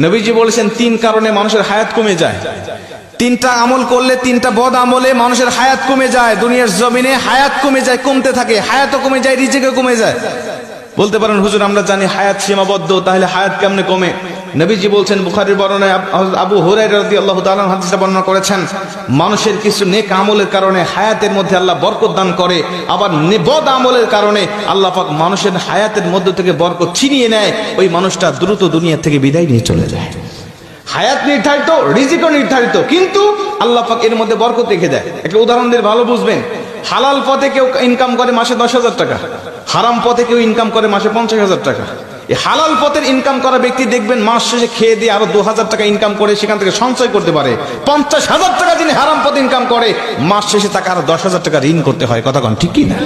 নবীজি বলেছেন তিন কারণে মানুষের হায়াত কমে যায়। তিনটা আমল করলে, তিনটা বদ আমলে মানুষের হায়াত কমে যায়। দুনিয়ার জমিনে হায়াত কমে যায়, কমতে থাকে, হায়াতও কমে যায়, রিজিকও কমে যায়। বলতে পারেন হুজুর আমরা জানি হায়াত সীমাবদ্ধ, তাহলে হায়াত কেমনে কমে? নবীজি বলছেন, বুখারীর বর্ণনায় আবু হুরায়রা রাদিয়াল্লাহু তাআলা হাদিসটা বর্ণনা করেছেন, মানুষের কিছু নেক আমলের কারণে হায়াতের মধ্যে আল্লাহ বরকত দান করে, আবার বদ আমলের কারণে আল্লাহ পাক মানুষের হায়াতের মধ্য থেকে বরকত ছিনিয়ে নেয়, ওই মানুষটা দ্রুত দুনিয়া থেকে বিদায় নিয়ে চলে যায়। হায়াত নির্ধারিত, রিজিকও নির্ধারিত, কিন্তু আল্লাহ পাক এর মধ্যে বরকত রেখে দেয়। একটা উদাহরণ দিয়ে ভালো বুঝবেন। হালাল পথে কেউ ইনকাম করে মাসে 10,000 টাকা, হারাম পথে কেউ ইনকাম করে মাসে 50,000 টাকা। এই হালাল পথের ইনকাম করা ব্যক্তি দেখবেন মাস শেষে খেয়ে দিয়ে আরো 2,000 টাকা ইনকাম করে সেখান থেকে সঞ্চয় করতে পারে। 50,000 টাকা যিনি হারাম পথে ইনকাম করে, মাস শেষে তাকে আরো 10,000 টাকা ঋণ করতে হয়। কথা কোন ঠিক কি না?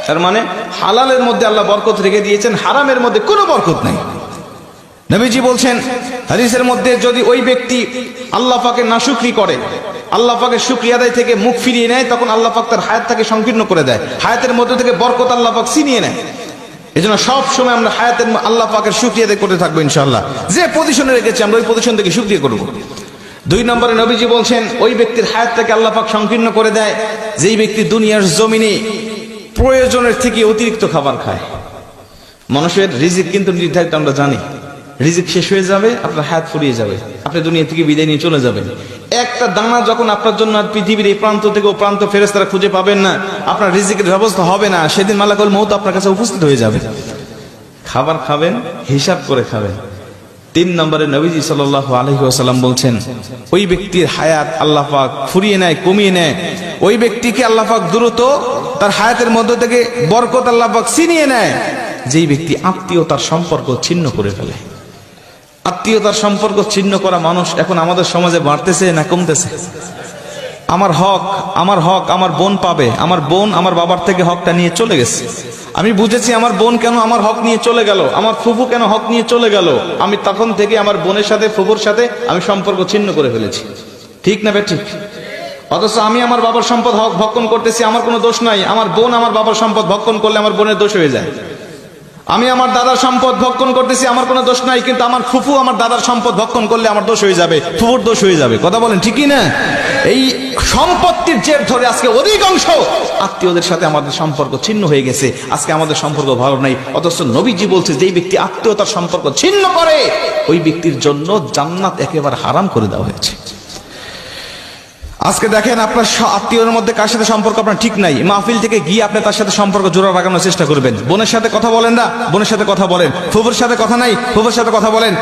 তার মানে হালালের মধ্যে আল্লাহ বরকত রেখে দিয়েছেন, হারামের মধ্যে কোনো বরকত নাই। নবীজি বলছেন হাদিসের মধ্যে, যদি ওই ব্যক্তি আল্লাহ পাকের নাশুকরি করে, আল্লাহ পাকের শুকরিয়া আদায় থেকে মুখ ফিরিয়ে নেয়, তখন আল্লাহ পাক তার হায়াতটাকে সংকীর্ণ করে দেয়, হায়াতের মধ্যে থেকে বরকত আল্লাহ পাক ছিনিয়ে নেয়। এজন্য সব সময় আমরা হায়াতের আল্লাহ পাকের শুকরিয়া আদায় করতে থাকবো ইনশাআল্লাহ। যে পজিশনে রেখেছি আমরা ওই পজিশন থেকে শুকরিয়া করব। 2 নম্বরে নবীজি বলছেন, ওই ব্যক্তির হায়াতটাকে আল্লাহ পাক সংকীর্ণ করে দেয় যেই ব্যক্তি দুনিয়ার জমিনে প্রয়োজনের থেকে অতিরিক্ত খাবার খায়। মানুষের রিজিক কিন্তু নির্ধারিত, আমরা জানি। রিজিক শেষ হয়ে যাবে, আপনার হায়াত ফুরিয়ে যাবে, আপনি দুনিয়া থেকে বিদায় নিয়ে চলে যাবেন। একটা দানা যখন আপনার জন্য পৃথিবীর এই প্রান্ত থেকে ও প্রান্ত ফেরেশতারা খুঁজে পাবেন না, আপনার রিজিকের ব্যবস্থা হবে না, সেদিন মালাকুল মউত আপনার কাছে উপস্থিত হয়ে যাবে। খাবার খাবেন, হিসাব করে খাবেন। 3 নম্বরে নবীজি সাল্লাল্লাহু আলাইহি ওয়াসাল্লাম বলছেন, ওই ব্যক্তির হায়াত আল্লাহ পাক ফুরিয়ে নেয়, কমিয়ে নেয়। ওই ব্যক্তিকে আল্লাহ পাক দ্রুত তার হায়াতের মধ্য থেকে বরকত আল্লাহ পাক ছিনিয়ে নেয় যেই ব্যক্তি আত্মীয়তার সম্পর্ক ছিন্ন করে ফেলে। আত্মীয়তার সম্পর্ক ছিন্ন করা মানুষ এখন আমাদের সমাজে বাড়তেছে না কমতেছে? আমার হক আমার বোন পাবে, আমার বোন আমার বাবার থেকে হকটা নিয়ে চলে গেছে। আমি বুঝেছি আমার বোন কেন আমার হক নিয়ে চলে গেল, আমার ফুফু কেন হক নিয়ে চলে গেল। আমি তখন থেকে আমার বোনের সাথে, ফুফুর সাথে আমি সম্পর্ক ছিন্ন করে ফেলেছি। ঠিক না বে ঠিক? অথচ আমি আমার বাবার সম্পদ হক ভক্ষণ করতেছি, আমার কোনো দোষ নাই। আমার বোন আমার বাবার সম্পদ ভক্ষণ করলে আমার বোনের দোষ হয়ে যায়। আমি আমার দাদার সম্পদ ভক্ষণ করতেছি, আমার কোনো দোষ নাই, কিন্তু আমার ফুফু আমার দাদার সম্পদ ভক্ষণ করলে আমার দোষ হয়ে যাবে, ফুফুর দোষ হয়ে যাবে। কথা বলেন ঠিকই না? এই সম্পত্তির জের ধরে আজকে অধিকাংশ আত্মীয়দের সাথে আমাদের সম্পর্ক ছিন্ন হয়ে গেছে। আজকে আমাদের সম্পর্ক ভালো নাই। অথচ নবীজি বলছে, যেই ব্যক্তি আত্মীয়তার সম্পর্ক ছিন্ন করে, ওই ব্যক্তির জন্য জান্নাত একেবারে হারাম করে দেওয়া হয়েছে। আজকে দেখেন আপনার আত্মীয়র মধ্যে কার সাথে সম্পর্ক আপনার ঠিক নাই, মাহফিল থেকে গিয়ে আপনি তার সাথে সম্পর্ক জোড়া লাগানোর চেষ্টা করবেন। বোনের সাথে কথা বলেন না, বোনের সাথে কথা বলেন। ফুফুর সাথে কথা নাই, ফুফুর সাথে কথা বলেন।